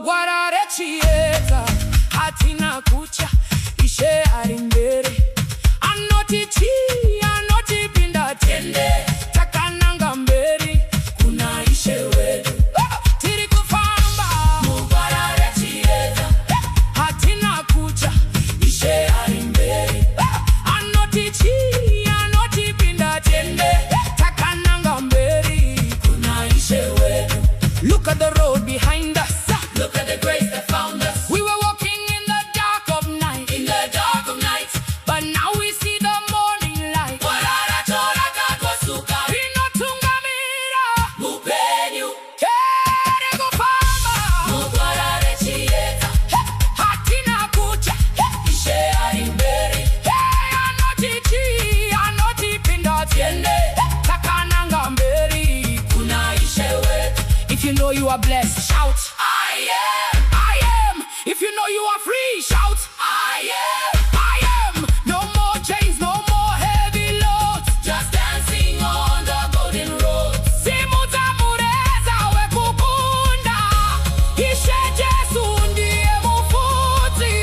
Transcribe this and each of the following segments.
Gwara reChiedza hatina kucha ishe ari mberi anoti pinda tende takananga mberi kuna ishe wedu tiri kufamba Gwara reChiedza hatina kucha ishe ari mberi anoti pinda tende takananga mberi kuna ishe wedu. Look at the road behind us. Look at the grace that found us. We were walking in the dark of night. But now we see the morning light. Inotungamira mupenyu kere kufamba Gwara reChiedza hatina kucha ishe ari mberi anoti pinda tiende takananga mberi kuna ishe wetu. If you know you are blessed, shout I am. If you know you are free, shout I am. No more chains, no more heavy loads, just dancing on the golden road. Simuzamureza wekukunda ishe Jesu ndiye mufuti.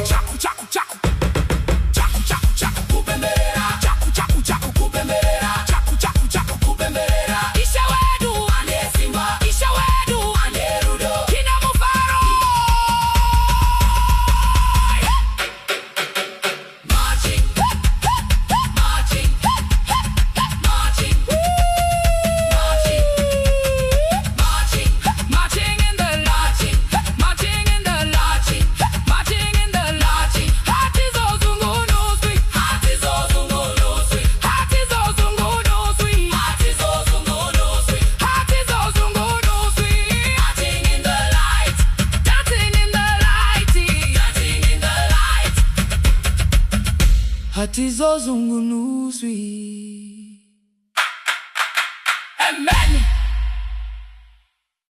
Chaku chaku chaku chaku chaku chaku kupembera chaku chaku chaku kupembera chaku chaku chaku kupembera ishe wedu ane simba ishe wedu ane rudo kina Mufaro. Marching marching marching marching marching in the marching in the marching in the hati zozungunuswi hati zozungunuswi hati zozungunuswi hati zozungunuswi hati zozungunuswi marching in the light, dancing in the light, dancing in the light hati zozungunuswi.